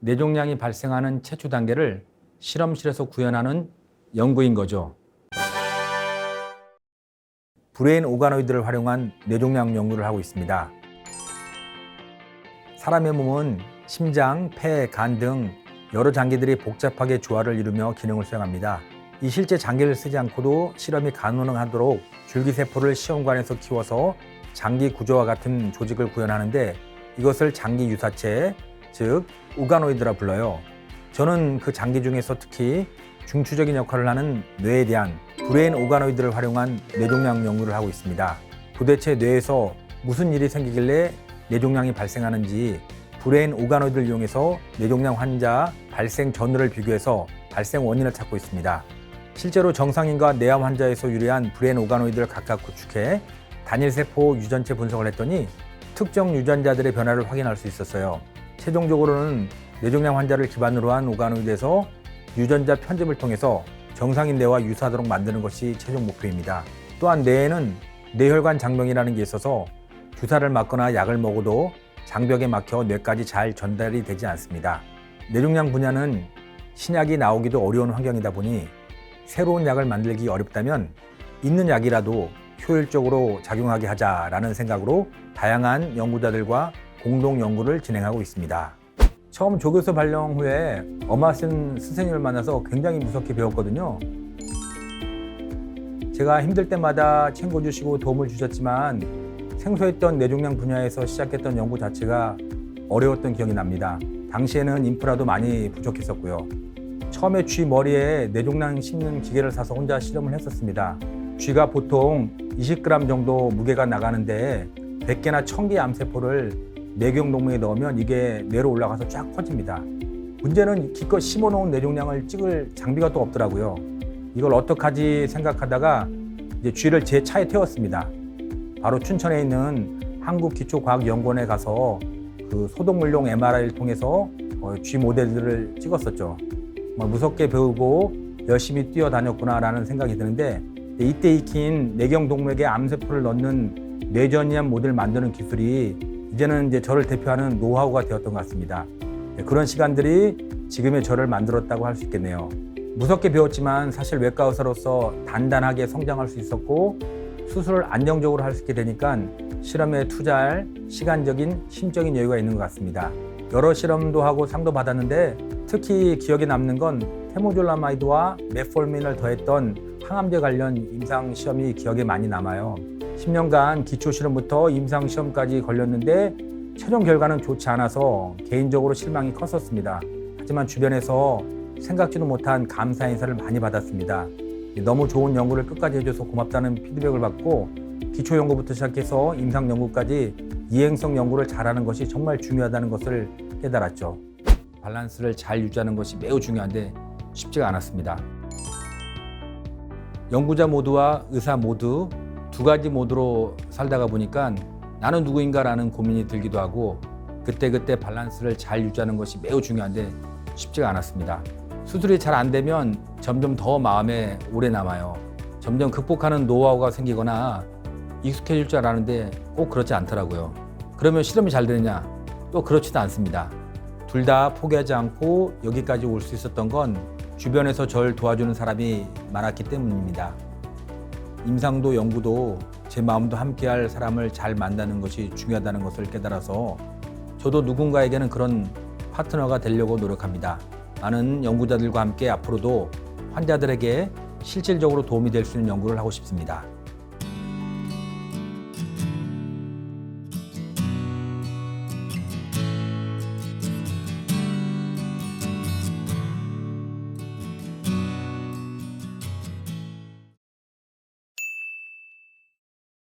뇌종양이 발생하는 최초 단계를 실험실에서 구현하는 연구인 거죠. 브레인 오가노이드를 활용한 뇌종양 연구를 하고 있습니다. 사람의 몸은 심장, 폐, 간 등 여러 장기들이 복잡하게 조화를 이루며 기능을 수행합니다. 이 실제 장기를 쓰지 않고도 실험이 가능하도록 줄기세포를 시험관에서 키워서 장기 구조와 같은 조직을 구현하는데 이것을 장기 유사체, 즉 오가노이드라 불러요. 저는 그 장기 중에서 특히 중추적인 역할을 하는 뇌에 대한 브레인 오가노이드를 활용한 뇌종양 연구를 하고 있습니다. 도대체 뇌에서 무슨 일이 생기길래 뇌종양이 발생하는지 브레인 오가노이드를 이용해서 뇌종양 환자 발생 전후를 비교해서 발생 원인을 찾고 있습니다. 실제로 정상인과 뇌암 환자에서 유래한 브레인 오가노이드를 각각 구축해 단일세포 유전체 분석을 했더니 특정 유전자들의 변화를 확인할 수 있었어요. 최종적으로는 뇌종양 환자를 기반으로 한 오가노이드에서 유전자 편집을 통해서 정상인 뇌와 유사하도록 만드는 것이 최종 목표입니다. 또한 뇌에는 뇌혈관 장벽이라는 게 있어서 주사를 맞거나 약을 먹어도 장벽에 막혀 뇌까지 잘 전달이 되지 않습니다. 뇌종양 분야는 신약이 나오기도 어려운 환경이다 보니 새로운 약을 만들기 어렵다면 있는 약이라도 효율적으로 작용하게 하자라는 생각으로 다양한 연구자들과 공동 연구를 진행하고 있습니다. 처음 조교수 발령 후에 엄하신 선생님을 만나서 굉장히 무섭게 배웠거든요. 제가 힘들 때마다 챙겨주시고 도움을 주셨지만 생소했던 뇌종양 분야에서 시작했던 연구 자체가 어려웠던 기억이 납니다. 당시에는 인프라도 많이 부족했었고요. 처음에 쥐 머리에 뇌종양 심는 기계를 사서 혼자 실험을 했었습니다. 쥐가 보통 20g 정도 무게가 나가는데 100개나 1000개의 암세포를 뇌경동맥에 넣으면 이게 뇌로 올라가서 쫙 퍼집니다. 문제는 기껏 심어놓은 뇌종양을 찍을 장비가 또 없더라고요. 이걸 어떡하지 생각하다가 이제 쥐를 제 차에 태웠습니다. 바로 춘천에 있는 한국기초과학연구원에 가서 그 소독물용 MRI를 통해서 쥐 모델들을 찍었었죠. 무섭게 배우고 열심히 뛰어다녔구나라는 생각이 드는데 이때 익힌 뇌경동맥에 암세포를 넣는 뇌전이암 모델을 만드는 기술이 이제는 이제 저를 대표하는 노하우가 되었던 것 같습니다. 그런 시간들이 지금의 저를 만들었다고 할 수 있겠네요. 무섭게 배웠지만 사실 외과 의사로서 단단하게 성장할 수 있었고 수술을 안정적으로 할 수 있게 되니까 실험에 투자할 시간적인, 심적인 여유가 있는 것 같습니다. 여러 실험도 하고 상도 받았는데 특히 기억에 남는 건 테모졸라마이드와 메폴민을 더했던 항암제 관련 임상시험이 기억에 많이 남아요. 10년간 기초실험부터 임상시험까지 걸렸는데 최종 결과는 좋지 않아서 개인적으로 실망이 컸었습니다. 하지만 주변에서 생각지도 못한 감사 인사를 많이 받았습니다. 너무 좋은 연구를 끝까지 해줘서 고맙다는 피드백을 받고 기초연구부터 시작해서 임상연구까지 이행성 연구를 잘하는 것이 정말 중요하다는 것을 깨달았죠. 밸런스를 잘 유지하는 것이 매우 중요한데 쉽지가 않았습니다. 연구자 모두와 의사 모두 두 가지 모드로 살다가 보니까 나는 누구인가라는 고민이 들기도 하고 그때그때 밸런스를 잘 유지하는 것이 매우 중요한데 쉽지가 않았습니다. 수술이 잘 안 되면 점점 더 마음에 오래 남아요. 점점 극복하는 노하우가 생기거나 익숙해질 줄 알았는데 꼭 그렇지 않더라고요. 그러면 실험이 잘 되느냐? 또 그렇지도 않습니다. 둘 다 포기하지 않고 여기까지 올 수 있었던 건 주변에서 저를 도와주는 사람이 많았기 때문입니다. 임상도 연구도 제 마음도 함께할 사람을 잘 만나는 것이 중요하다는 것을 깨달아서 저도 누군가에게는 그런 파트너가 되려고 노력합니다. 많은 연구자들과 함께 앞으로도 환자들에게 실질적으로 도움이 될 수 있는 연구를 하고 싶습니다.